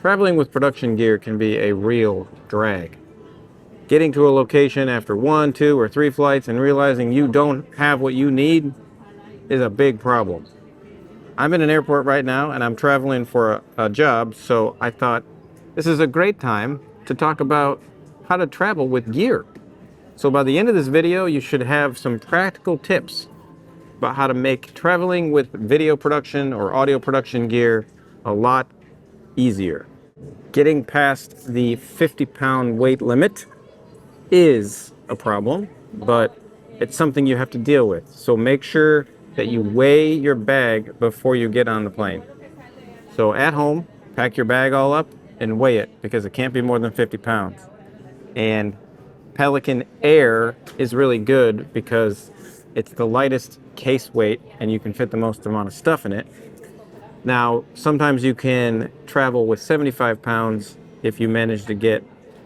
Traveling with production gear can be a real drag. Getting to a location after 1, 2, or 3 flights and realizing you don't have what you need is a big problem. I'm in an airport right now and I'm traveling for a job, so I thought this is a great time to talk about how to travel with gear. So by the end of this video, you should have some practical tips about how to make traveling with video production or audio production gear a lot easier. Getting past the 50-pound weight limit is a problem, but it's something you have to deal with. So make sure that you weigh your bag before you get on the plane. So at home, pack your bag all up and weigh it because it can't be more than 50 pounds. And Pelican Air is really good because it's the lightest case weight and you can fit the most amount of stuff in it. Now, sometimes you can travel with 75 pounds if you manage to get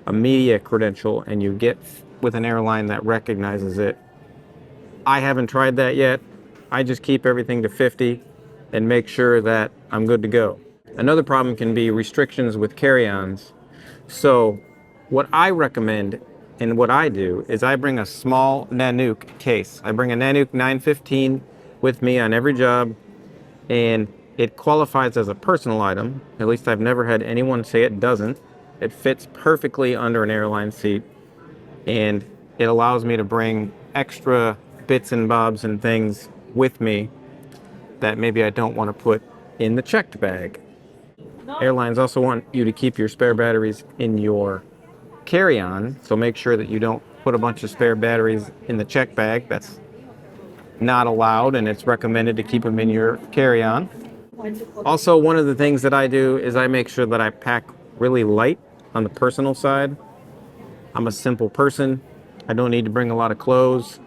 a media credential and you get with an airline that recognizes it. I haven't tried that yet. I just keep everything to 50 and make sure that I'm good to go. Another problem can be restrictions with carry-ons. So what I recommend and what I do is I bring a small Nanook case. I bring a Nanook 915 with me on every job, and it qualifies as a personal item. At least I've never had anyone say it doesn't. It fits perfectly under an airline seat, and it allows me to bring extra bits and bobs and things with me that maybe I don't want to put in the checked bag. Airlines also want you to keep your spare batteries in your carry-on, so make sure that you don't put a bunch of spare batteries in the check bag. That's not allowed, and it's recommended to keep them in your carry-on. Also, one of the things that I do is I make sure that I pack really light on the personal side. I'm a simple person. I don't need to bring a lot of clothes.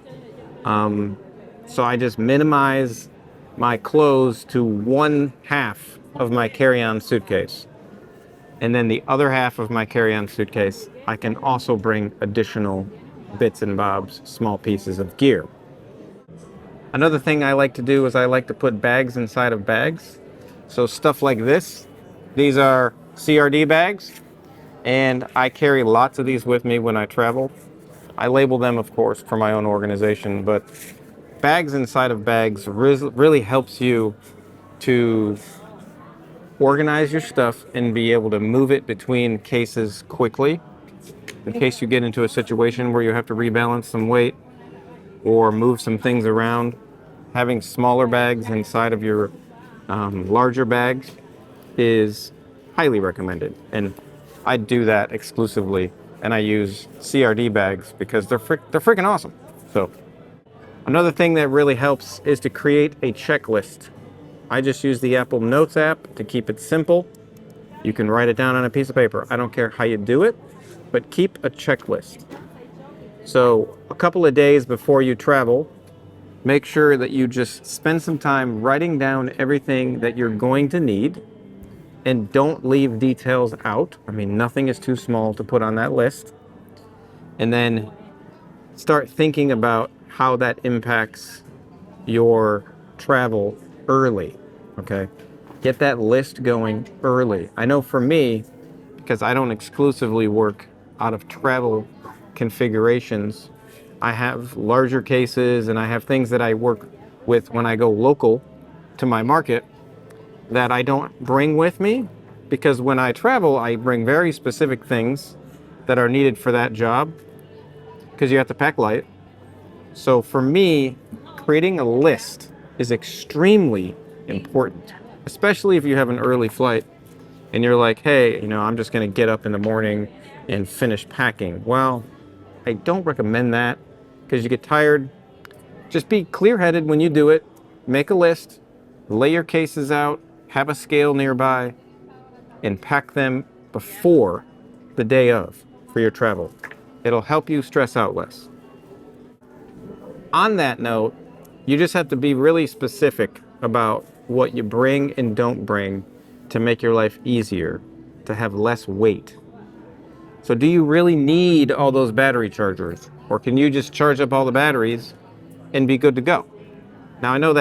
So I just minimize my clothes to 1/2 of my carry-on suitcase. And then the other half of my carry-on suitcase, I can also bring additional bits and bobs, small pieces of gear. Another thing I like to do is I like to put bags inside of bags. So stuff like this, these are CRD bags, and I carry lots of these with me when I travel. I label them, of course, for my own organization, but bags inside of bags really helps you to organize your stuff and be able to move it between cases quickly in case you get into a situation where you have to rebalance some weight or move some things around. Having smaller bags inside of your larger bags is highly recommended, and I do that exclusively, and I use CRD bags because they're freaking awesome. So another thing that really helps is to create a checklist. I just use the Apple Notes app to keep it simple. You can write it down on a piece of paper. I don't care how you do it, but keep a checklist. So a couple of days before you travel, make sure that you just spend some time writing down everything that you're going to need, and don't leave details out. I mean, nothing is too small to put on that list. And then start thinking about how that impacts your travel early, okay? Get that list going early. I know for me, because I don't exclusively work out of travel configurations, I have larger cases and I have things that I work with when I go local to my market that I don't bring with me, because when I travel, I bring very specific things that are needed for that job, because you have to pack light. So for me, creating a list is extremely important, especially if you have an early flight and you're like, hey, I'm just going to get up in the morning and finish packing. Well, I don't recommend that because you get tired. Just be clear-headed when you do it. Make a list, lay your cases out, have a scale nearby, and pack them before the day of for your travel. It'll help you stress out less. On that note, you just have to be really specific about what you bring and don't bring to make your life easier, to have less weight. So do you really need all those battery chargers? Or can you just charge up all the batteries and be good to go? Now I know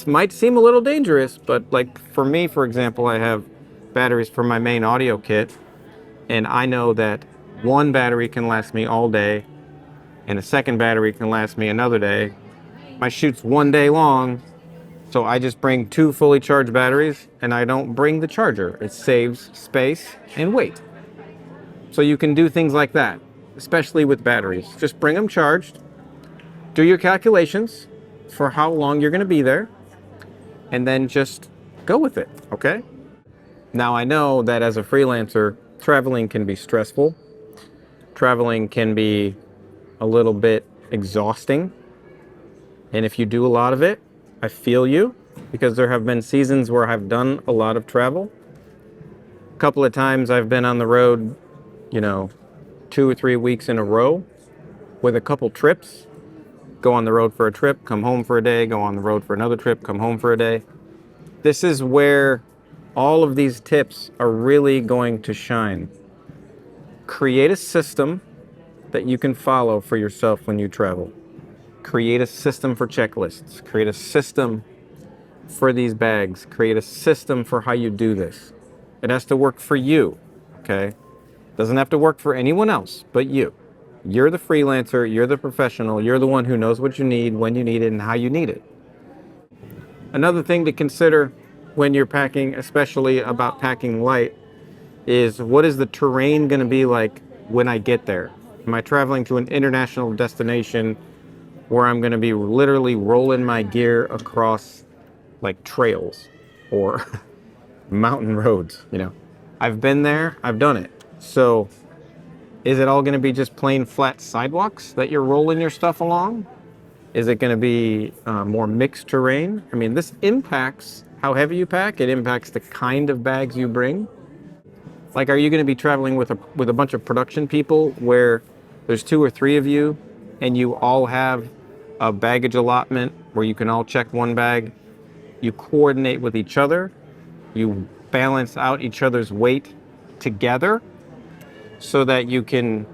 might seem a little dangerous, but like for me, for example, I have batteries for my main audio kit, and I know that one battery can last me all day and a second battery can last me another day. My shoot's 1 day long, so I just bring 2 fully charged batteries and I don't bring the charger. It saves space and weight. So you can do things like that, especially with batteries. Just bring them charged, do your calculations for how long you're going to be there, and then just go with it, okay? Now I know that as a freelancer, traveling can be stressful. Traveling can be a little bit exhausting. And if you do a lot of it, I feel you, because there have been seasons where I've done a lot of travel. A couple of times I've been on the road, 2 or 3 weeks in a row with a couple trips. Go on the road for a trip, come home for a day, go on the road for another trip, come home for a day. This is where all of these tips are really going to shine. Create a system that you can follow for yourself when you travel. Create a system for checklists. Create a system for these bags. Create a system for how you do this. It has to work for you, okay? Doesn't have to work for anyone else but you. You're the freelancer, you're the professional, you're the one who knows what you need, when you need it, and how you need it. Another thing to consider when you're packing, especially about packing light, is what is the terrain going to be like when I get there? Am I traveling to an international destination where I'm going to be literally rolling my gear across like trails or mountain roads? I've been there, I've done it. So is it all going to be just plain flat sidewalks that you're rolling your stuff along? Is it going to be more mixed terrain? I mean, this impacts how heavy you pack. It impacts the kind of bags you bring. Like, are you going to be traveling with a bunch of production people where there's 2 or 3 of you and you all have a baggage allotment where you can all check one bag? You coordinate with each other. You balance out each other's weight together so that you can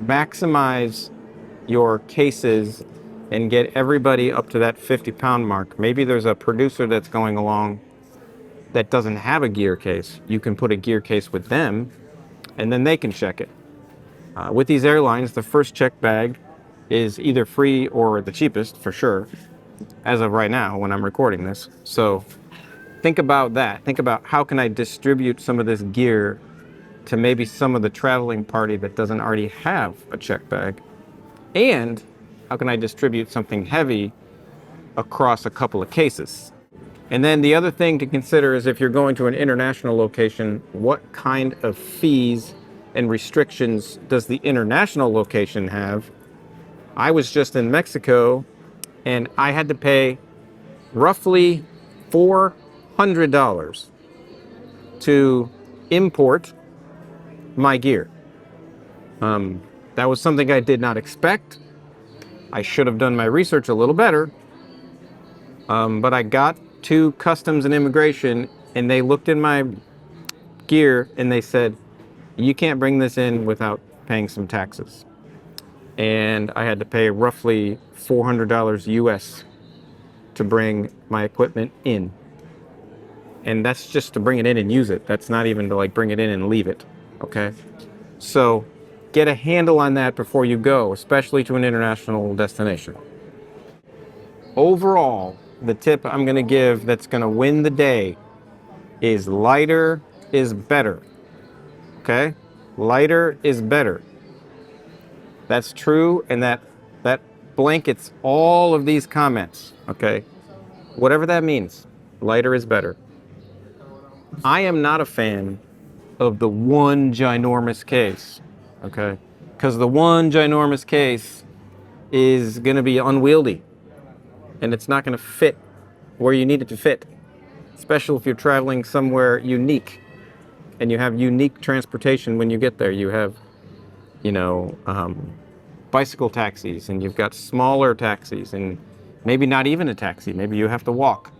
maximize your cases and get everybody up to that 50-pound mark. Maybe there's a producer that's going along that doesn't have a gear case. You can put a gear case with them and then they can check it. With these airlines, the first check bag is either free or the cheapest for sure, as of right now when I'm recording this. So think about that. Think about, how can I distribute some of this gear to maybe some of the traveling party that doesn't already have a check bag? And how can I distribute something heavy across a couple of cases? And then the other thing to consider is, if you're going to an international location, what kind of fees and restrictions does the international location have? I was just in Mexico and I had to pay roughly $400 to import my gear. That was something I did not expect. I should have done my research a little better. But I got to Customs and Immigration and they looked in my gear and they said, you can't bring this in without paying some taxes. And I had to pay roughly $400 US to bring my equipment in. And that's just to bring it in and use it. That's not even to like bring it in and leave it, okay? So get a handle on that before you go, especially to an international destination. Overall, the tip I'm gonna give that's gonna win the day is lighter is better, okay? Lighter is better. That's true, and that blankets all of these comments, okay? Whatever that means, lighter is better. I am not a fan of the one ginormous case, okay? Because the one ginormous case is gonna be unwieldy and it's not gonna fit where you need it to fit, especially if you're traveling somewhere unique and you have unique transportation when you get there. You have, bicycle taxis, and you've got smaller taxis, and maybe not even a taxi. Maybe you have to walk.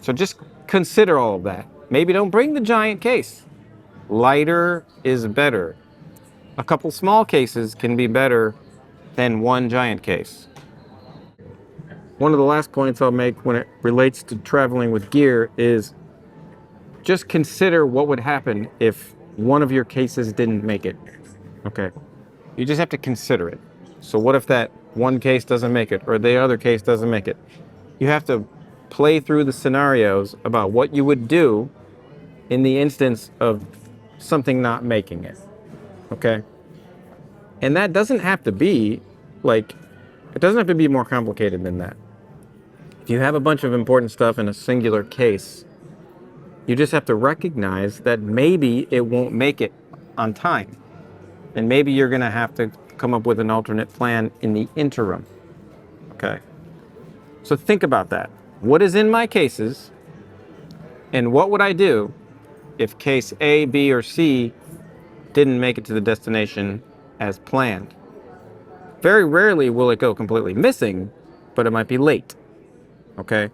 So just consider all of that. Maybe don't bring the giant case. Lighter is better. A couple small cases can be better than one giant case. One of the last points I'll make when it relates to traveling with gear is just consider what would happen if one of your cases didn't make it. Okay. You just have to consider it. So what if that one case doesn't make it, or the other case doesn't make it? You have to play through the scenarios about what you would do in the instance of something not making it. Okay. And that doesn't have to be it doesn't have to be more complicated than that. If you have a bunch of important stuff in a singular case, you just have to recognize that maybe it won't make it on time. And maybe you're going to have to come up with an alternate plan in the interim. Okay. So think about that. What is in my cases, and what would I do if case A, B, or C didn't make it to the destination as planned? Very rarely will it go completely missing, but it might be late. Okay?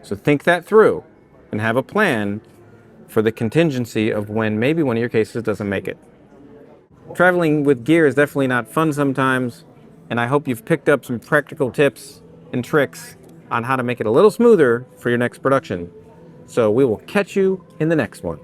So think that through and have a plan for the contingency of when maybe one of your cases doesn't make it. Traveling with gear is definitely not fun sometimes, and I hope you've picked up some practical tips and tricks on how to make it a little smoother for your next production. So we will catch you in the next one.